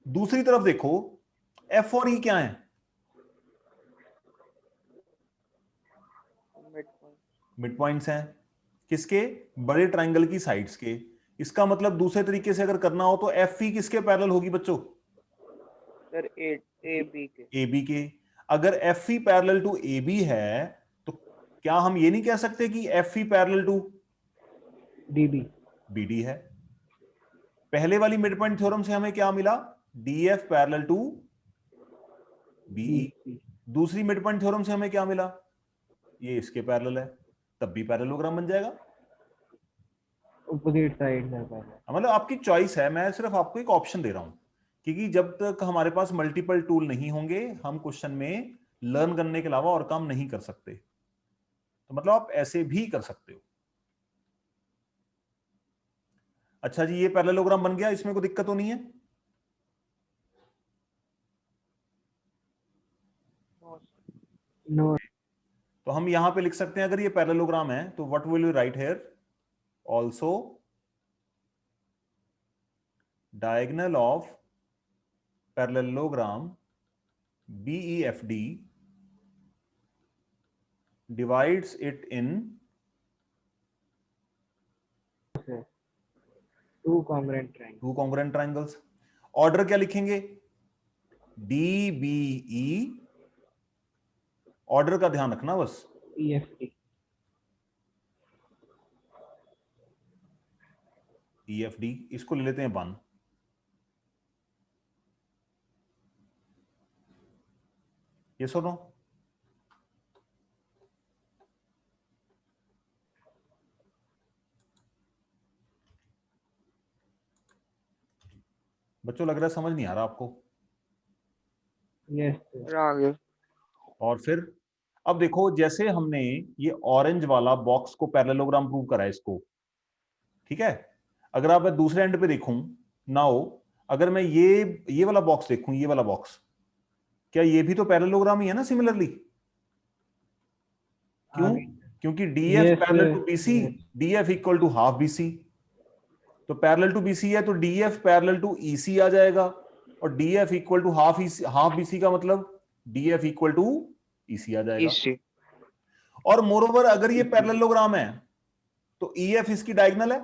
[SPEAKER 1] दूसरी तरफ देखो, एफ और ई क्या है? मिड पॉइंट्स हैं। किसके? बड़े ट्रायंगल की साइड्स के। इसका मतलब दूसरे तरीके से अगर करना हो तो एफ ई किसके पैरेलल होगी बच्चों?
[SPEAKER 6] सर AB के।
[SPEAKER 1] AB के। अगर F E parallel to AB है तो क्या हम ये नहीं कह सकते कि F E parallel to
[SPEAKER 3] DB
[SPEAKER 1] BD है? पहले वाली मिड पॉइंट थ्योरम से हमें क्या मिला? DF parallel to BE। दूसरी मिड पॉइंट थ्योरम से हमें क्या मिला? ये इसके पैरेलल है, तब भी पैरेललोग्राम बन जाएगा।
[SPEAKER 3] ऑपोजिट साइड है।
[SPEAKER 1] मतलब आपकी चॉइस है, मैं सिर्फ आपको एक ऑप्शन दे रहा हूं, क्योंकि जब तक हमारे पास मल्टीपल टूल नहीं होंगे हम क्वेश्चन में लर्न करने के अलावा और काम नहीं कर सकते। तो मतलब आप ऐसे भी कर सकते हो। अच्छा जी, ये पैरेललोग्राम बन गया, इसमें कोई दिक्कत तो नहीं है?
[SPEAKER 3] नो।
[SPEAKER 1] तो हम यहां पे लिख सकते हैं, अगर ये पैरेललोग्राम है तो what will you right here? Also diagonal of parallelogram BEFD divides it in
[SPEAKER 3] two congruent
[SPEAKER 1] triangles. Order क्या लिखेंगे? DBE। ऑर्डर का ध्यान रखना बस। EFD, इसको ले लेते हैं 1। ये सुनो, बच्चों लग रहा है समझ नहीं आ रहा आपको?
[SPEAKER 3] यस
[SPEAKER 6] आगे।
[SPEAKER 1] और फिर अब देखो, जैसे हमने ये ऑरेंज वाला बॉक्स को पैरेललोग्राम प्रूव करा है इसको, ठीक है? अगर आप दूसरे एंड पे देखूं, नाउ अगर मैं ये वाला बॉक्स देखूं, ये वाला बॉक्स, क्या ये भी तो पैरेललोग्राम ही है ना सिमिलरली? क्यों? क्योंकि DF parallel to BC, DF equal to half BC। तो पैरेलल टू BC है तो DF पैरेलल टू EC आ जाएगा, और DF equal to half BC का मतलब DF इक्वल टू EC आ जाएगा।
[SPEAKER 6] EC
[SPEAKER 1] और मोरओवर अगर ये पैरेललोग्राम है तो EF इसकी डायगोनल है,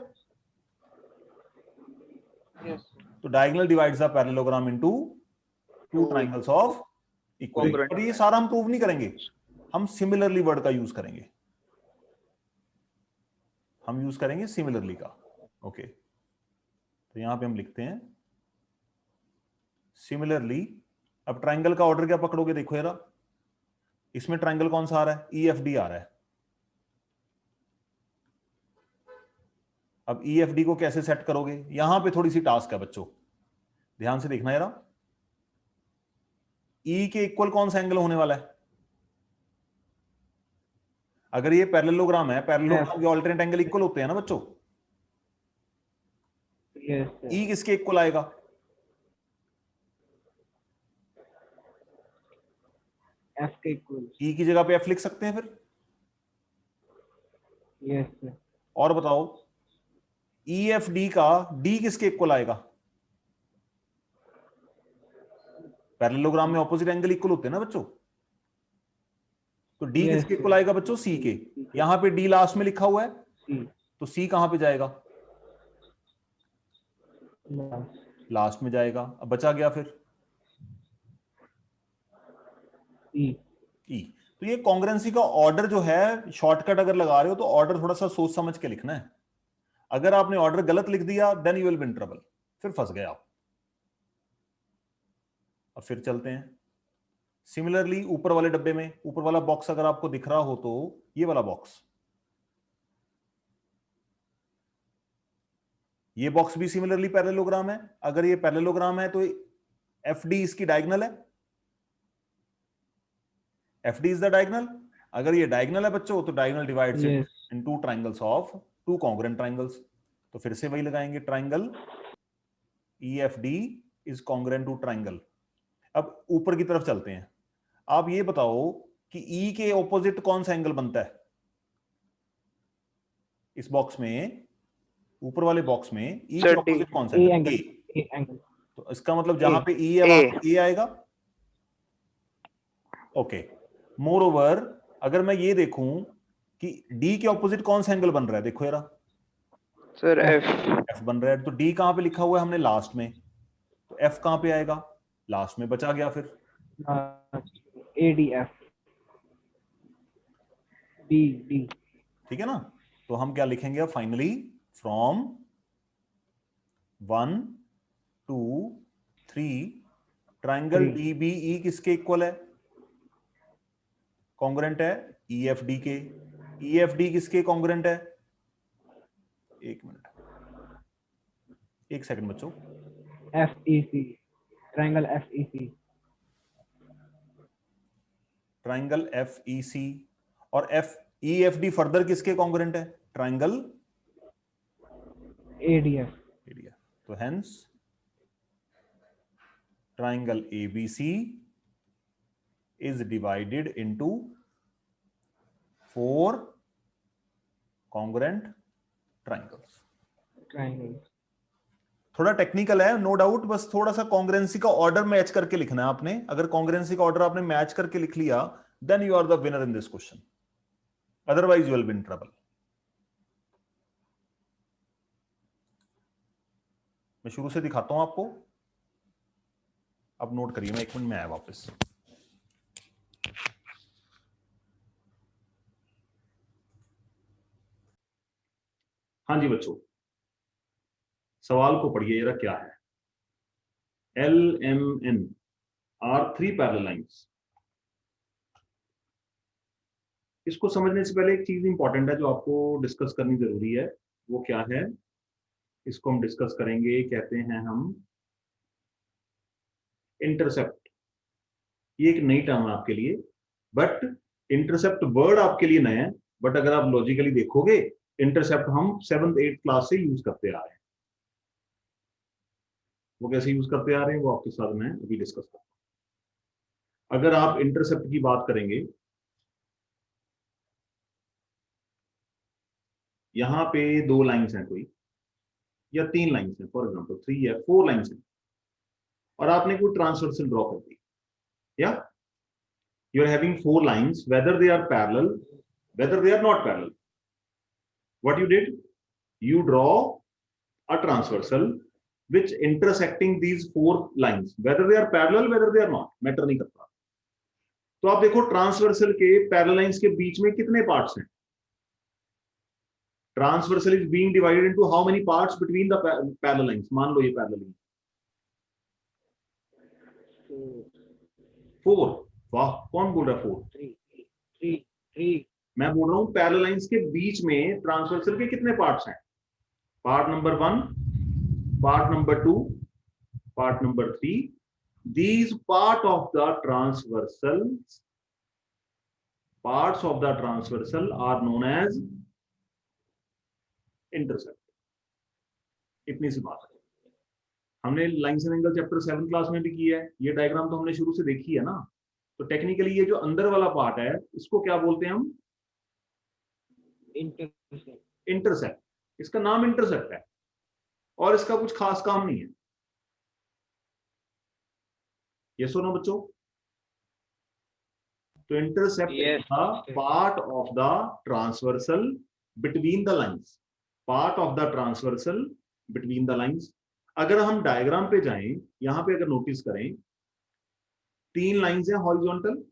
[SPEAKER 6] yes
[SPEAKER 1] तो diagonal divides the parallelogram into two triangles of equal.
[SPEAKER 6] Congruent.
[SPEAKER 1] और ये सारा हम प्रूव नहीं करेंगे, हम सिमिलरली वर्ड का यूज करेंगे, हम यूज करेंगे सिमिलरली का। ओके, तो यहां पे हम लिखते हैं सिमिलरली अब ट्राइंगल का ऑर्डर क्या पकड़ोगे, देखो यार इसमें ट्राइंगल कौन सा आ रहा है, EFD आ रहा है। अब EFD को कैसे सेट करोगे, यहां पे थोड़ी सी टास्क है बच्चों, ध्यान से देखना यार। E के इक्वल कौन सा एंगल होने वाला है, अगर ये पैरेललोग्राम है, पैरेललोग्राम के ऑल्टरनेट एंगल इक्वल होते हैं ना बच्चों।
[SPEAKER 3] यस सर,
[SPEAKER 1] E किसके इक्वल आएगा,
[SPEAKER 3] एफ के इक्वल।
[SPEAKER 1] E की जगह पे F लिख सकते हैं फिर।
[SPEAKER 3] यस सर,
[SPEAKER 1] और बताओ EFD का D किसके इक्वल आएगा, पैरेललोग्राम में ऑपोजिट एंगल इक्वल होते हैं ना बच्चों, तो D
[SPEAKER 3] Yes,
[SPEAKER 1] किसके इक्वल
[SPEAKER 3] sir.
[SPEAKER 1] आएगा बच्चों, C के। यहां पे D लास्ट में लिखा हुआ है,
[SPEAKER 3] सी
[SPEAKER 1] तो C कहां पे जाएगा, लास्ट में जाएगा। अब बचा गया फिर
[SPEAKER 3] सी।
[SPEAKER 1] E। तो ये कॉन्ग्रेंसी का ऑर्डर जो है, शॉर्टकट अगर लगा रहे हो तो ऑर्डर थोड़ा सा सोच समझ के लिखना है। अगर आपने ऑर्डर गलत लिख दिया then you will be in trouble, फिर फंस गए आप। अब फिर चलते हैं सिमिलरली ऊपर वाले डब्बे में, ऊपर वाला बॉक्स अगर आपको दिख रहा हो तो ये वाला बॉक्स, ये बॉक्स भी सिमिलरली पैरेललोग्राम है। अगर ये पैरेललोग्राम है तो FD इसकी डायगोनल है, FD इज द डायगोनल। अगर ये डायगोनल है बच्चों तो diagonal divides it in two triangles of two congruent triangles. तो फिर से वही लगाएंगे, triangle EFD is congruent to triangle. अब ऊपर की तरफ चलते हैं, आप ये बताओ कि E के ऑपोजिट कौन सा एंगल बनता है इस बॉक्स में, ऊपर वाले बॉक्स में E के
[SPEAKER 6] Sir, D.
[SPEAKER 1] ऑपोजिट कौन सा
[SPEAKER 3] A
[SPEAKER 1] angle,
[SPEAKER 3] angle,
[SPEAKER 1] A।
[SPEAKER 3] A angle.
[SPEAKER 1] तो इसका मतलब जहां पे E है
[SPEAKER 6] A.
[SPEAKER 1] वहां पे A आएगा। ओके, मोर ओवर अगर मैं ये देखूं कि D के ऑपोजिट कौन सा एंगल बन रहा है, देखो यार
[SPEAKER 6] Sir, F.
[SPEAKER 1] F बन रहा है, तो D कहां पे लिखा हुआ है हमने, लास्ट में, तो F कहां पे आएगा, लास्ट में, बचा गया फिर
[SPEAKER 3] ADF डी।
[SPEAKER 1] ठीक है ना। तो हम क्या लिखेंगे फाइनली, फ्रॉम 1 2 3 ट्राइंगल DBE किसके इक्वल है, कॉन्ग्रुएंट है EFD के। EFD किसके कॉन्ग्रुएंट है, एक मिनट, एक सेकंड बच्चों,
[SPEAKER 3] FEC, triangle FEC।
[SPEAKER 1] Triangle FEC और EFD फर्दर किसके कॉन्ग्रुएंट है, ट्राइंगल
[SPEAKER 3] ADF।
[SPEAKER 1] तो hence triangle ABC is divided into 4 congruent triangles। थोड़ा टेक्निकल है नो डाउट, बस थोड़ा सा कॉन्ग्रुएंसी का ऑर्डर मैच करके लिखना है आपने। अगर कॉन्ग्रुएंसी का ऑर्डर आपने मैच करके लिख लिया then you are the winner in this question, otherwise you will be in trouble. मैं शुरू से दिखाता हूं आपको, अब नोट करिए, मैं 1 मिनट में आया वापस। हाँ जी बच्चों, सवाल को पढ़िए जरा, क्या है, LMN are 3 parallel lines। इसको समझने से पहले एक चीज इंपॉर्टेंट है जो आपको डिस्कस करनी जरूरी है, वो क्या है, इसको हम डिस्कस करेंगे, कहते हैं हम इंटरसेप्ट। ये एक नई टर्म है आपके लिए, बट इंटरसेप्ट वर्ड आपके लिए नया है, बट अगर आप लॉजिकली देखोगे इंटरसेप्ट हम 7th 8th क्लास से यूज करते आ रहे हैं। वो कैसे यूज करते आ रहे हैं वो आपके साथ मैं अभी डिस्कस करता हूं। अगर आप इंटरसेप्ट की बात करेंगे, यहां पे 2 लाइंस हैं कोई, या 3 लाइंस हैं, फॉर एग्जांपल 3 या 4 लाइंस हैं, और आपने कोई ट्रांसवर्सल ड्रॉ कर दी, या you are having 4 lines, whether they are parallel whether they are not parallel, what you did, you draw a transversal which intersecting these 4 lines, whether they are parallel whether they are not matter नहीं करता। तो आप देखो transversal के parallel lines के बीच में कितने parts हैं, transversal is being divided into how many parts between the parallel lines. मान लो ये पैरेलल लाइन, 4, वाह, कौन बोल रहा है 4?
[SPEAKER 3] 3
[SPEAKER 1] मैं बोल रहा हूं पैरेलल लाइंस के बीच में ट्रांसवर्सल के कितने पार्ट्स हैं? Part number 1, part number 2, part number 3. These parts of the transversal are known as intercept. इतनी सी बात है. हमने lines and angle chapter 7 class में भी किया है. ये डायग्राम तो हमने शुरू से देखी है ना. तो टेक्निकली ये जो अंदर वाला पार्ट है इसको क्या बोलते हैं हम? इंटरसेप्ट. इसका नाम इंटरसेप्ट है और इसका कुछ खास काम नहीं है. ये सुनो बच्चों. तो intercept
[SPEAKER 3] Yes.
[SPEAKER 1] Part of the transversal between the lines. Part of the transversal between the lines. अगर हम डायग्राम पे जाएं, यहां पे अगर नोटिस करें 3 लाइंस हैं हॉरिजॉन्टल.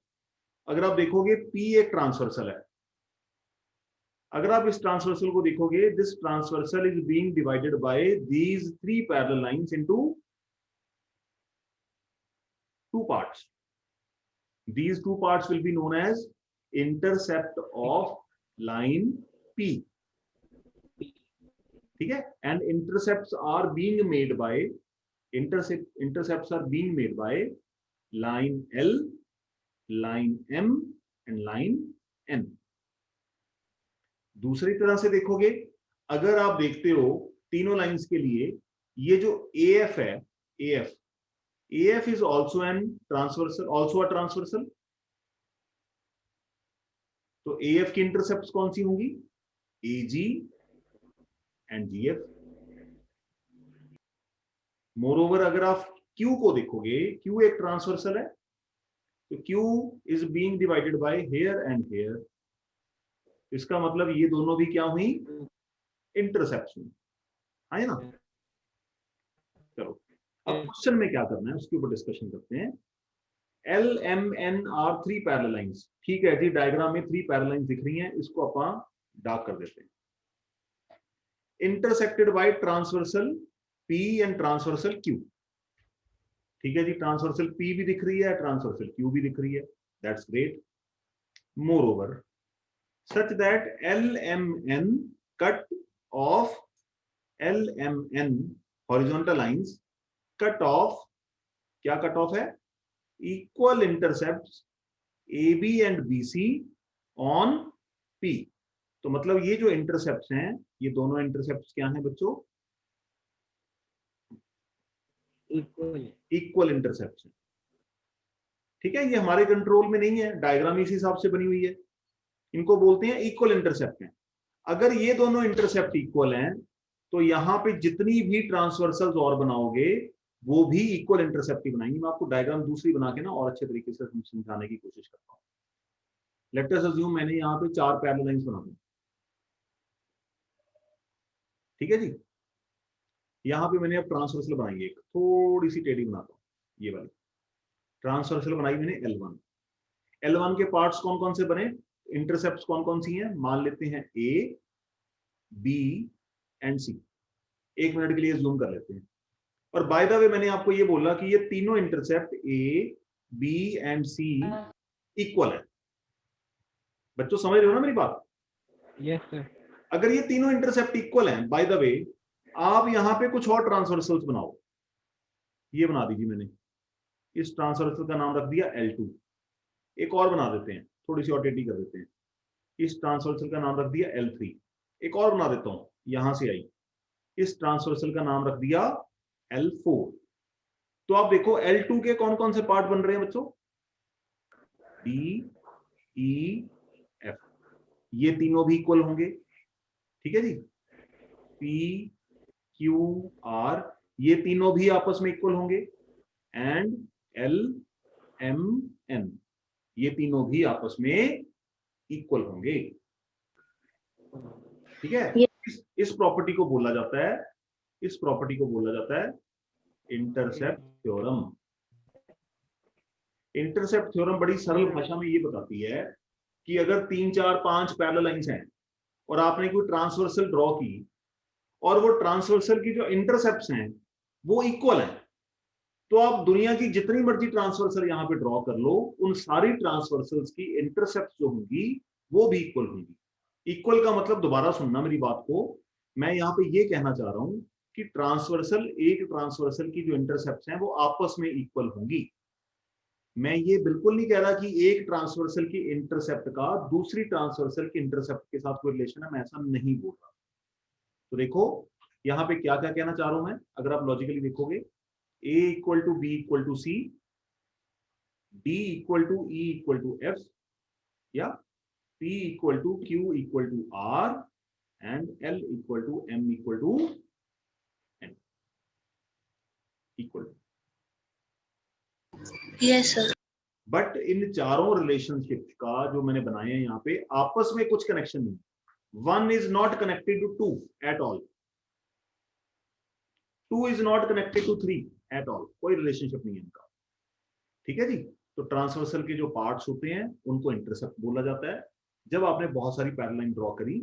[SPEAKER 1] अगर आप देखोगे P एक ट्रांसवर्सल है. अगर आप इस ट्रांसवर्सल को देखोगे, this transversal is being divided bye these 3 parallel lines into 2 parts. These 2 parts will be known as intercept of line P. ठीक है. And intercepts are being made by line L, line M and line N. दूसरी तरह से देखोगे, अगर आप देखते हो तीनों लाइंस के लिए ये जो AF है, AF is also a transversal. तो AF की इंटरसेप्ट्स कौन सी होंगी? AG and GF. मोरओवर अगर आप Q को देखोगे, Q एक ट्रांसवर्सल है. तो Q is being divided by here and here. इसका मतलब ये दोनों भी क्या हुई? इंटरसेप्ट्स हुई. है ना. चलो अब क्वेश्चन में क्या करना है उसके ऊपर डिस्कशन करते हैं. L, M, N are 3 parallel lines. ठीक है जी, डायग्राम में 3 पैरेलल लाइंस दिख रही हैं. इसको अपन डार्क कर देते हैं. Intersected by transversal P and transversal Q. ठीक है जी, ट्रांसवर्सल P भी दिख रही है, ट्रांसवर्सल Q भी दिख रही है. That's great. Moreover such that LMN cut off LMN horizontal lines cut off. क्या कट ऑफ है? Equal intercepts AB and BC on P. तो मतलब ये जो इंटरसेप्ट्स हैं, ये दोनों इंटरसेप्ट्स क्या हैं बच्चों? इक्वल इंटरसेप्ट्स हैं. ठीक है. ये हमारे कंट्रोल में नहीं है, डायग्राम इस हिसाब से बनी हुई है. इनको बोलते हैं इक्वल इंटरसेप्ट हैं. अगर ये दोनों इंटरसेप्ट इक्वल हैं तो यहां पे जितनी भी ट्रांसवर्सल्स और बनाओगे वो भी इक्वल इंटरसेप्ट ही बनाएंगे. मैं आपको डायग्राम दूसरी बना के ना और अच्छे तरीके से समझाने की कोशिश करता हूँ. लेट अस अज्यूम मैंने यहाँ पे 4 पैरेलल लाइंस बना दी. ठीक है जी. यहाँ पे मैंने अब ट्रांसवर्सल बनाई, एक थोड़ी सी टेढ़ी बनाता हूँ. ये वाली ट्रांसवर्सल बनाई मैंने L1. L1 के पार्ट्स कौन कौन से बने? इंटरसेप्ट्स कौन कौन सी हैं? मान लेते हैं A, B and C. 1 minute के लिए जूम कर लेते हैं. और बाय द वे मैंने आपको ये बोला कि ये तीनों intercept A, B and C equal है. बच्चों समझ रहे हो ना मेरी बात?
[SPEAKER 3] Yes sir.
[SPEAKER 1] अगर ये तीनों इंटरसेप्ट इक्वल हैं, बाय द वे आप यहां पे कुछ और ट्रांसवर्सल्स बनाओ. ये बना दीजिए. मैंने इस ट्रांसवर्सल का नाम रख दिया L2. एक और बना देते हैं, थोड़ी सी और टेढ़ी कर देते हैं. इस ट्रांसवर्सल का नाम रख दिया L3. एक और बना देता हूं, यहां से आई. इस ट्रांसवर्सल का नाम रख दिया L4. तो आप देखो L2 के कौन कौन से पार्ट बन रहे हैं बच्चों? D, E, F. ये तीनों भी इक्वल होंगे. ठीक है जी. P, Q, R ये तीनों भी आपस में इक्वल होंगे. एंड L, M, N ये तीनों भी आपस में इक्वल होंगे. ठीक है. इस प्रॉपर्टी को बोला जाता है, इस प्रॉपर्टी को बोला जाता है इंटरसेप्ट थ्योरम. इंटरसेप्ट थ्योरम बड़ी सरल भाषा में ये बताती है कि अगर 3, 4, 5 पैरेलल लाइंस हैं और आपने कोई ट्रांसवर्सल ड्रॉ की और वो ट्रांसवर्सल की जो इंटरसेप्ट्स हैं वो इक्वल हैं, तो आप दुनिया की जितनी मर्जी ट्रांसवर्सल यहां पे ड्रॉ कर लो, उन सारी ट्रांसवर्सल्स की इंटरसेप्ट जो होंगी वो भी इक्वल होंगी। इक्वल का मतलब, दोबारा सुनना मेरी बात को, मैं यहाँ पे ये कहना चाह रहा हूं कि एक ट्रांसवर्सल की जो इंटरसेप्ट हैं वो आपस में इक्वल होंगी। मैं ये बिल्कुल नहीं कह रहा कि एक ट्रांसवर्सल की इंटरसेप्ट का दूसरी ट्रांसवर्सल की इंटरसेप्ट के साथ कोई रिलेशन है, मैं ऐसा नहीं बोल रहा। तो देखो यहाँ पे क्या क्या कहना चाह रहा हूं मैं, अगर आप लॉजिकली देखोगे, A equal to B equal to C, D equal to E equal to F, या P equal to Q equal to R, and L equal to M equal to N equal.
[SPEAKER 7] Yes sir.
[SPEAKER 1] But इन चारों relationship का जो मैंने बनाए हैं यहाँ पे, आपस में कुछ कनेक्शन नहीं। One is not connected to two at all, two is not connected to three at all, कोई रिलेशनशिप नहीं है इनका। ठीक है जी। तो ट्रांसवर्सल के जो पार्ट्स होते हैं उनको इंटरसेप्ट बोला जाता है। जब आपने बहुत सारी पैरेलल लाइन ड्रॉ करी,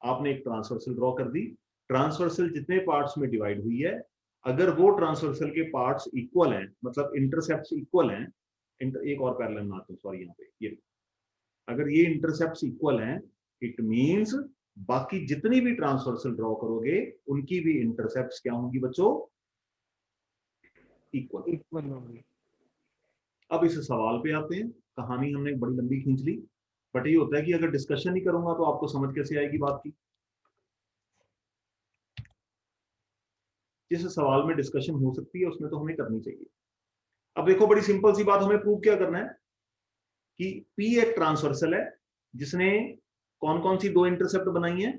[SPEAKER 1] आपने एक ट्रांसवर्सल ड्रॉ कर दी, ट्रांसवर्सल जितने पार्ट्स में डिवाइड हुई है, अगर वो ट्रांसवर्सल के पार्ट्स इक्वल हैं, मतलब इंटरसेप्ट्स इक्वल हैं, एक और पैरेलल बनाता हूं, सॉरी, यहाँ पे ये, अगर ये इंटरसेप्ट्स इक्वल हैं, इट मींस बाकी जितनी भी ट्रांसवर्सल ड्रॉ करोगे उनकी भी इंटरसेप्ट्स क्या होंगी बच्चों? इक्वल।
[SPEAKER 3] इक्वल होंगे।
[SPEAKER 1] अब इस सवाल पे आते हैं। कहानी हमने बड़ी लंबी खींच ली, बट ये होता है कि अगर डिस्कशन नहीं करूंगा तो आपको समझ कैसे आएगी बात की। जिस सवाल में डिस्कशन हो सकती है उसमें तो हमें करनी चाहिए। अब देखो, बड़ी सिंपल सी बात, हमें प्रूव क्या करना है कि P एक ट्रांसवर्सल है जिसने कौन कौन सी दो इंटरसेप्ट बनाई है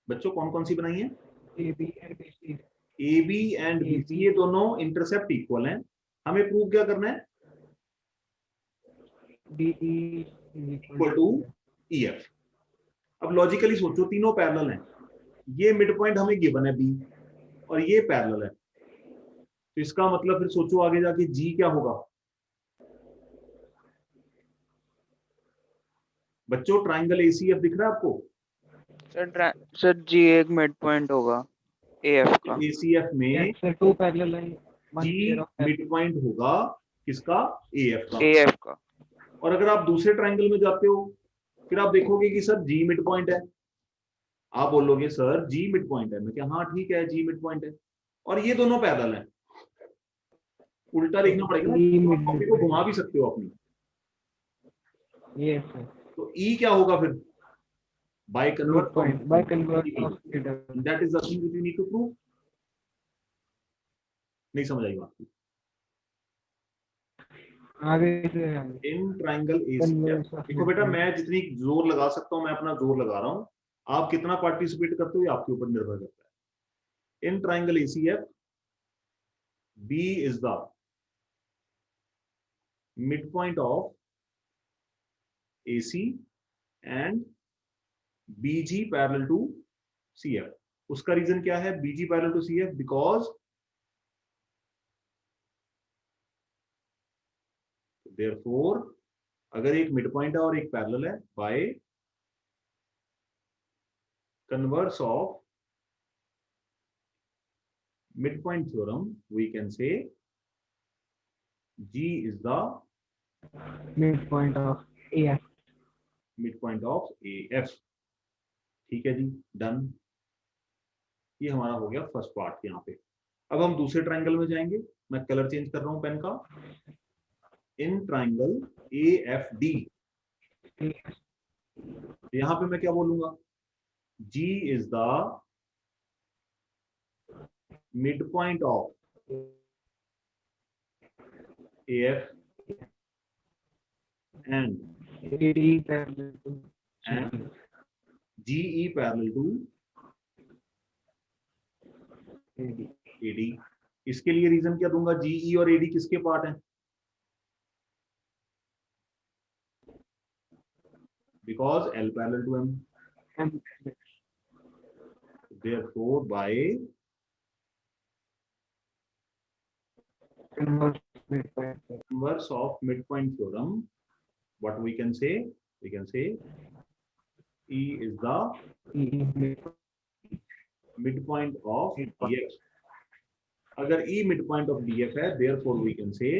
[SPEAKER 1] बच्चों, कौन कौन सी बनाई है?
[SPEAKER 3] AB and BC।
[SPEAKER 1] AB and BC, ये दोनों इंटरसेप्ट इक्वल हैं। हमें प्रूव क्या करना है?
[SPEAKER 3] DE
[SPEAKER 1] equal to EF। अब लॉजिकली सोचो, तीनों पैरेलल हैं, ये मिड पॉइंट हमें गिवन है B, और ये पैरेलल है, तो इसका मतलब फिर सोचो आगे जाके G क्या होगा बच्चों? ट्राइंगल ACF दिख रहा है आपको?
[SPEAKER 6] सर जी एक मिड पॉइंट होगा AF का।
[SPEAKER 1] ACF में
[SPEAKER 3] sir two parallel line, one
[SPEAKER 1] G
[SPEAKER 3] pair of
[SPEAKER 1] mid point होगा किसका? AF का।
[SPEAKER 6] AF का।
[SPEAKER 1] और अगर आप दूसरे ट्राइंगल में जाते हो, फिर आप देखोगे कि सर G मिड पॉइंट है, आप बोलोगे सर G मिड पॉइंट है, मैं क्या, हाँ ठीक है G मिड पॉइंट है, और ये दोनों पैरेलल हैं। उल्टा लिखना पड़ेगा ना, कॉपी को घुमा भी सकते हो अपनी।
[SPEAKER 3] Yes sir.
[SPEAKER 1] तो E क्या होगा फिर? By converse
[SPEAKER 3] point by converse of
[SPEAKER 1] that is the thing which you need to prove. नहीं समझ आई बात?
[SPEAKER 3] आगे से
[SPEAKER 1] इन ट्राइंगल ACF, देखो बेटा, मैं जितनी जोर लगा सकता हूं मैं अपना जोर लगा रहा हूं, आप कितना पार्टिसिपेट करते हो ये आपके ऊपर निर्भर करता है। In triangle ACF, B is the midpoint of AC and BG parallel to CF। उसका रीजन क्या है BG parallel to CF? Because therefore अगर एक मिड पॉइंट है और एक पैरेलल है, bye converse of midpoint theorem we can say G is the
[SPEAKER 3] midpoint of AF।
[SPEAKER 1] midpoint of AF। ठीक है जी, डन। ये हमारा हो गया फर्स्ट पार्ट यहाँ पे। अब हम दूसरे ट्राइंगल में जाएंगे, मैं कलर चेंज कर रहा हूं पेन का। इन ट्राइंगल AFD, यहां पे मैं क्या बोलूंगा? G is the midpoint of AF and
[SPEAKER 3] AD parallel to
[SPEAKER 1] GE parallel to
[SPEAKER 3] AD।
[SPEAKER 1] AD। इसके लिए रीजन क्या दूंगा? GE और AD किसके पार्ट हैं? Because L parallel to M, therefore by inverse of midpoint theorem, what we can say? We can say E is the midpoint of EF। अगर E mid point of DF है, therefore we can say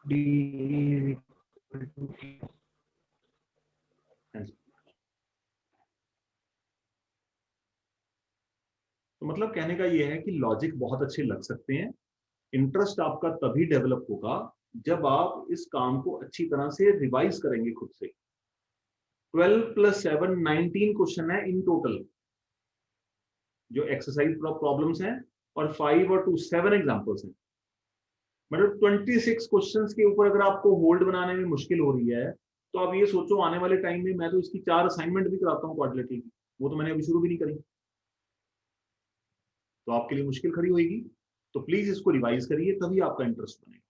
[SPEAKER 3] D is equal to
[SPEAKER 1] तो मतलब कहने का ये है कि logic बहुत अच्छे लग सकते हैं, इंटरेस्ट आपका तभी डेवलप होगा जब आप इस काम को अच्छी तरह से रिवाइज करेंगे खुद से। 12 + 7 19 क्वेश्चन है इन टोटल जो एक्सरसाइज प्रॉब्लम्स हैं, और 5 और 2 7 एग्जांपल्स हैं। मतलब 26 क्वेश्चंस के ऊपर अगर आपको होल्ड बनाने में मुश्किल हो रही है, तो आप ये सोचो आने वाले टाइम में मैं तो इसकी 4 असाइनमेंट भी कराता हूँ क्वाड्रेटिक की, वो तो मैंने अभी शुरू भी नहीं करी, तो आपके लिए मुश्किल खड़ी होगी। तो प्लीज इसको रिवाइज करिए, तभी आपका इंटरेस्ट बनेगा।